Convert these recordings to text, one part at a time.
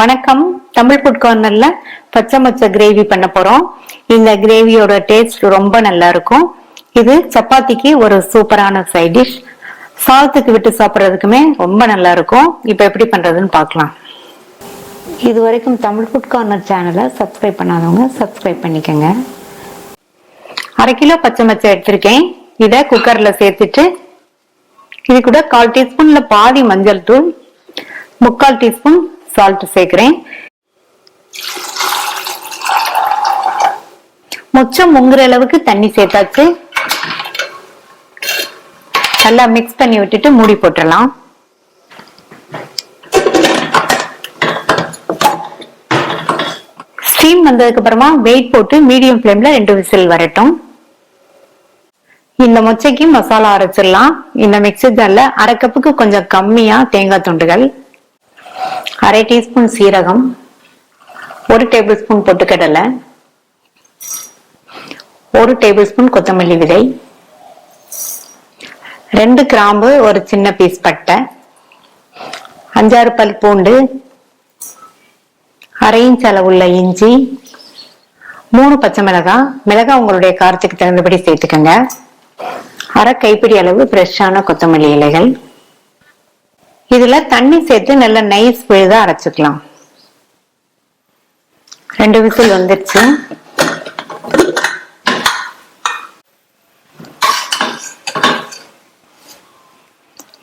வணக்கம். தமிழ் ஃபுட் கார்னர்ல பச்சை மொச்சை கிரேவி பண்ண போறோம். இந்த கிரேவியோட டேஸ்ட் ரொம்ப நல்லா இருக்கும். இது சப்பாத்திக்கு ஒரு சூப்பரான சைட் டிஷ். சாதத்துக்கு விட்டு சாப்பிட்றதுக்குமே ரொம்ப நல்லா இருக்கும். இப்போ எப்படி பண்றதுன்னு பார்க்கலாம். இது வரைக்கும் தமிழ் ஃபுட் கார்னர் சேனலை சப்ஸ்கிரைப் பண்ணாதவங்க சப்ஸ்கிரைப் பண்ணிக்கோங்க. 1/2 கிலோ பச்சை மொச்சை எடுத்திருக்கேன். இதை குக்கர்ல சேர்த்துட்டு இது கூட 1/4 டீஸ்பூன்ல பாதி மஞ்சள் தூள், 3/4 டீஸ்பூன் சால்ட் சேர்க்கிறேன். மொச்சம் முங்குற அளவுக்கு தண்ணி சேர்த்தாச்சு. நல்லா மிக்ஸ் பண்ணி விட்டுட்டு மூடி போட்டுடலாம். ஸ்டீம் வந்ததுக்கு அப்புறமா வெயிட் போட்டு மீடியம் ஃப்ளேம்ல 2 விசில் வரட்டும். இந்த மொச்சைக்கு மசாலா அரைச்சிடலாம். இந்த மிக்ஸி ஜார்ல 1/2 கப்புக்கு கொஞ்சம் கம்மியா தேங்காய் துண்டுகள், 1/2 டீஸ்பூன் சீரகம், 1 டேபிள் ஸ்பூன் பொட்டுக்கடலை, 1 டேபிள் ஸ்பூன் கொத்தமல்லி விதை, 2 கிராம்பு, ஒரு சின்ன பீஸ் பட்டை, 5-6 பல் பூண்டு, 1/2 இன்ச் அளவுள்ள இஞ்சி, 3 பச்சை மிளகாய். மிளகாய் உங்களுடைய காரத்துக்கு தகுந்தபடி சேர்த்துக்கங்க. 1/2 கைப்பிடி அளவு ஃப்ரெஷ்ஷான கொத்தமல்லி இலைகள். இதுல தண்ணி சேர்த்து நல்ல நைஸ் விழுதா அரைச்சுக்கலாம். 2 விசில் வந்துருச்சு.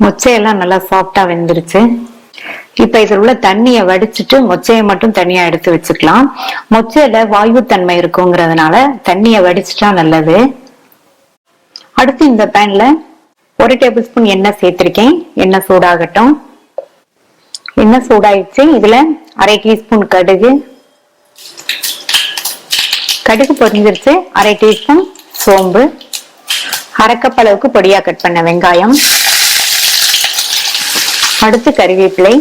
மொச்சையெல்லாம் நல்லா சாஃப்டா வெந்துருச்சு. இப்ப இதுல உள்ள தண்ணியை வடிச்சிட்டு மொச்சையை மட்டும் தனியா எடுத்து வச்சுக்கலாம். மொச்சையில வாயு தன்மை இருக்குங்கிறதுனால தண்ணியை வடிச்சிட்டா நல்லது. அடுத்து இந்த பேன்ல 1 டேபிள் ஸ்பூன் எண்ணெய் சேர்த்திருக்கேன். எண்ணெய் சூடாகட்டும். எண்ணெய் சூடாயிடுச்சு. இதுல 1/2 டீஸ்பூன் கடுகு பொரிஞ்சிருச்சு. 1/2 டீஸ்பூன் சோம்பு, 1/2 கப் அளவுக்கு பொடியா கட் பண்ண வெங்காயம், அடுத்து கறிவேப்பிலை,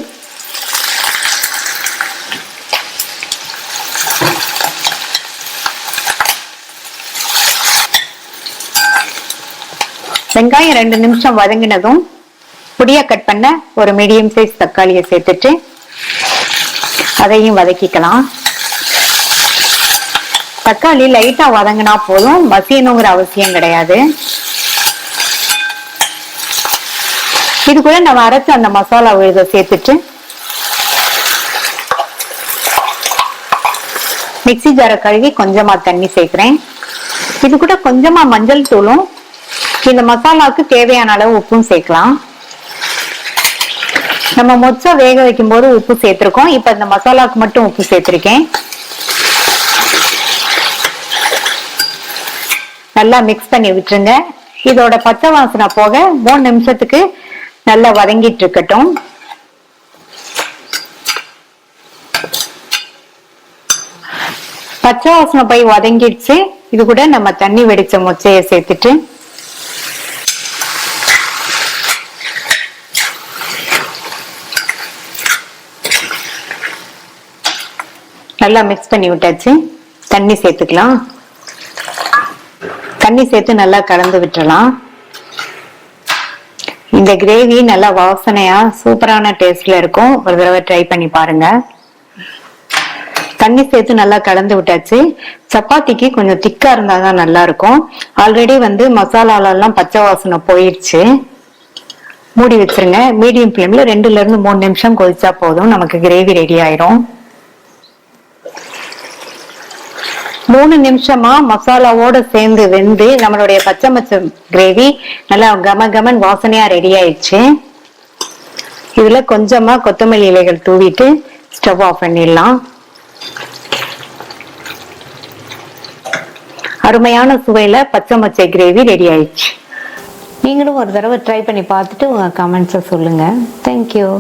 வெங்காயம் 2 நிமிஷம் வதங்கினதும் பொடியா கட் பண்ண ஒரு மீடியம் சைஸ் தக்காளியை சேர்த்துட்டு அதையும் வதக்கிக்கலாம். தக்காளி லைட்டா வதங்கினா போதும், மசியணுங்கிற அவசியம் கிடையாது. இது கூட நம்ம அரைச்சு அந்த மசாலா விழுத சேர்த்துட்டு மிக்ஸி ஜாரை கழுவி கொஞ்சமா தண்ணி சேர்க்கிறேன். இது கூட கொஞ்சமா மஞ்சள் தூளும் இந்த மசாலாவுக்கு தேவையான அளவு உப்பும் சேர்க்கலாம். நம்ம மொச்சை வேக வைக்கும் போது உப்பு சேர்த்திருக்கோம். இப்ப இந்த மசாலாவுக்கு மட்டும் உப்பு சேர்த்திருக்கேன். நல்லா மிக்ஸ் பண்ணி விட்டுருங்க. இதோட பச்சை வாசனை போக 3 நிமிஷத்துக்கு நல்லா வதங்கிட்டு இருக்கட்டும். பச்சை வாசனை போய் வதங்கிடுச்சு. இது கூட நம்ம தண்ணி வெடிச்ச மொச்சையை சேர்த்துட்டு நல்லா மிக்ஸ் பண்ணி விட்டாச்சு. தண்ணி சேர்த்துக்கலாம். தண்ணி சேர்த்து நல்லா கலந்து விட்டுறலாம். இந்த கிரேவி நல்லா வாசனையா சூப்பரான டேஸ்ட்ல இருக்கும். ஒரு தடவை ட்ரை பண்ணி பாருங்க. தண்ணி சேர்த்து நல்லா கலந்து விட்டாச்சு. சப்பாத்திக்கு கொஞ்சம் திக்கா இருந்தாதான் நல்லா இருக்கும். ஆல்ரெடி மசாலால எல்லாம் பச்சை வாசனை போயிடுச்சு. மூடி வச்சிருங்க. மீடியம் ஃப்ளேம்ல 2 ல இருந்து 3 நிமிஷம் கொதிச்சா போதும், நமக்கு கிரேவி ரெடி ஆயிரும். 3 நிமிஷமா மசாலாவோட சேர்ந்து வெந்து நம்மளுடைய பச்சை மொச்சை கிரேவி நல்லா கமகமன் வாசனையா ரெடி ஆயிடுச்சு. இதுல கொஞ்சமா கொத்தமல்லி இலைகள் தூவிட்டு ஸ்டவ் ஆஃப் பண்ணிடலாம். அருமையான சுவையில பச்சை மொச்சை கிரேவி ரெடி ஆயிடுச்சு. நீங்களும் ஒரு தடவை ட்ரை பண்ணி பார்த்துட்டு உங்க கமெண்ட்ஸை சொல்லுங்க. தேங்க்யூ.